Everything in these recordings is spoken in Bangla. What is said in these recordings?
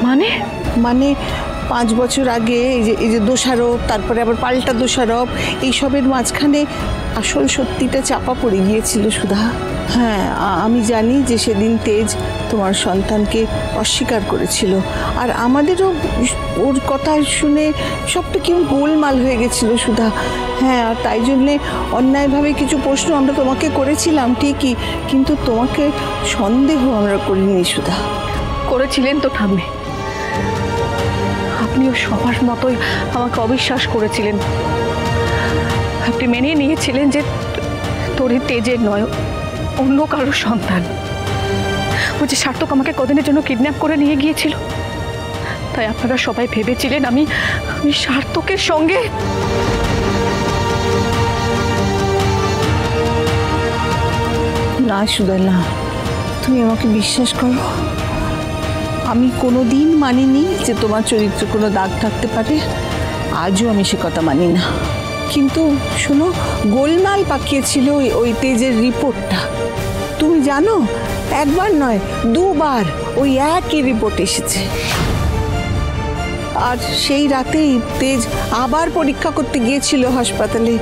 মানে মানে 5 বছর আগে এই যে দোষারোপ, তারপরে আবার পাল্টা দোষারোপ, এইসবের মাঝখানে আসল সত্যিটা চাপা পড়ে গিয়েছিল সুধা। হ্যাঁ, আমি জানি যে সেদিন তেজ তোমার সন্তানকে অস্বীকার করেছিল, আর আমাদেরও ওর কথা শুনে সবটা কেমন গোলমাল হয়ে গেছিল সুধা। হ্যাঁ, আর তাই জন্যে অন্যায়ভাবে কিছু প্রশ্ন আমরা তোমাকে করেছিলাম ঠিকই, কিন্তু তোমাকে সন্দেহ আমরা করিনি সুধা। করেছিলেন তো ঠাম্মি, আপনিও সবার মতোই আমাকে অবিশ্বাস করেছিলেন। আপনি মেনে নিয়েছিলেন যে তোর তেজের নয়, অন্য কারোর সন্তান। ও যে সার্থক আমাকে কদিনের জন্য কিডন্যাপ করে নিয়ে গিয়েছিল, তাই আপনারা সবাই ভেবেছিলেন আমি সার্থকের সঙ্গে। না সুধা, না, তুমি আমাকে বিশ্বাস করো, আমি কোনোদিন মানিনি যে তোমার চরিত্রে কোনো দাগ থাকতে পারে। আজও আমি সে কথা মানি না। কিন্তু শোনো, গোলমাল পাকিয়েছিল ওই তেজের রিপোর্টটা। তুমি জানো, একবার নয়, 2 বার ওই একই রিপোর্ট এসেছে। আর সেই রাতেই তেজ আবার পরীক্ষা করতে গিয়েছিল হাসপাতালে,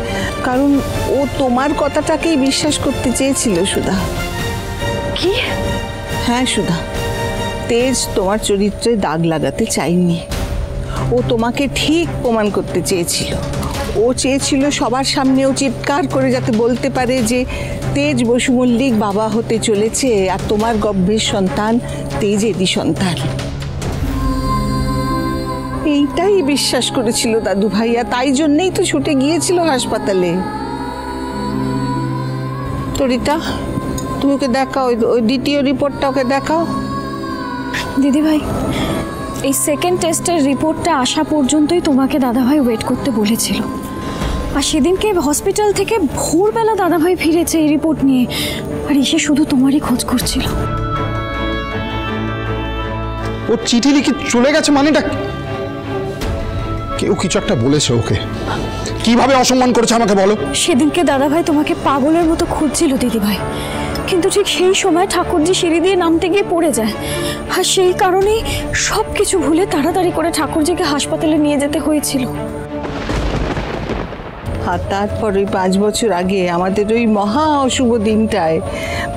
কারণ ও তোমার কথাটাকেই বিশ্বাস করতে চেয়েছিল সুধা। কি? হ্যাঁ সুধা, তেজ তোমার চরিত্রে দাগ লাগাতে চায়নি। ও তোমাকে ঠিক প্রমাণ করতে চেয়েছিল। ও চেয়েছিল সবার সামনেও চিৎকার করে যাতে বলতে পারে যে তেজ বসু মল্লিক বাবা হতে চলেছে, আর তোমার গর্ভের সন্তান তেজেরই সন্তান। এইটাই বিশ্বাস করেছিল দাদু ভাইয়া, তাই জন্যই তো ছুটে গিয়েছিল হাসপাতালে। তরিতা, তুমি ওকে দেখাও, ওই দ্বিতীয় রিপোর্টটা ওকে দেখাও। দিদিভাই, এই সেকেন্ড টেস্টের রিপোর্টটা আসা পর্যন্তই তোমাকে দাদাভাই ওয়েট করতে বলেছিল। আর সেদিনকে হসপিটাল থেকে ভোরবেলা দাদাভাই ফিরেছে এই রিপোর্ট নিয়ে, আর এসে শুধু তোমারই খোঁজ করছিল। ও চিঠি লিখে চলে গেছে মানেটা? কেউ কিছু একটা বলেছে ওকে। কিভাবে অসম্মান করেছে আমাকে বলো। সেদিনকে দাদাভাই তোমাকে পাগলের মতো খুঁজছিল দিদিভাই, কিন্তু ঠিক সেই সময় ঠাকুরজি সিঁড়ি দিয়ে নামতে গিয়ে পড়ে যায়, আর সেই কারণেই সব কিছু ভুলে তাড়াতাড়ি করে ঠাকুরজিকে হাসপাতালে নিয়ে যেতে হয়েছিল। আর তারপর ওই 5 বছর আগে আমাদের ওই মহা অশুভ দিনটায়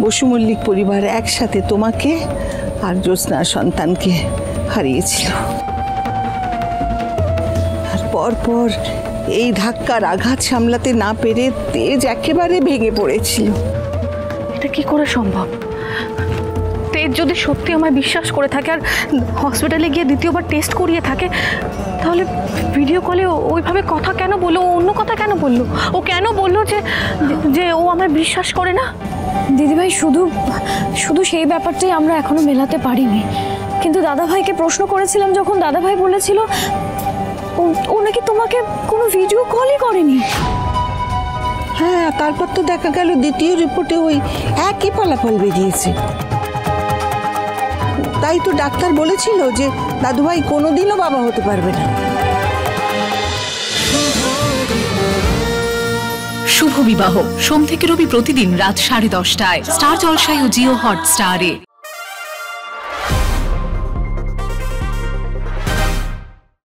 বসু মল্লিক পরিবার একসাথে তোমাকে আর জ্যোৎস্নার সন্তানকে হারিয়েছিল। আর পরপর এই ধাক্কার আঘাত সামলাতে না পেরে তেজ একেবারে ভেঙে পড়েছিল। এটা কি করে সম্ভব? তেজ যদি সত্যি আমায় বিশ্বাস করে থাকে আর হসপিটালে গিয়ে দ্বিতীয়বার টেস্ট করিয়ে থাকে, তাহলে ভিডিও কলে ওইভাবে কথা কেন বললো? অন্য কথা কেন বললো? ও কেন বললো যে ও আমায় বিশ্বাস করে না? দিদিভাই, শুধু সেই ব্যাপারটাই আমরা এখনো মেলাতে পারিনি, কিন্তু দাদাভাইকে প্রশ্ন করেছিলাম যখন দাদাভাই বলেছিল ও নাকি তোমাকে কোনো ভিডিও কলই করেনি। হ্যাঁ, তারপর তো দেখা গেল দ্বিতীয় রিপোর্টে ওই একই ফলাফল বেরিয়েছে। তাই তো ডাক্তার বলেছিল যে দাদুভাই কোনোদিনও বাবা হতে পারবে না। শুভ বিবাহ সোম থেকে রবি প্রতিদিন রাত 10:30টায় স্টার জলসায় ও জিও হটস্টারে।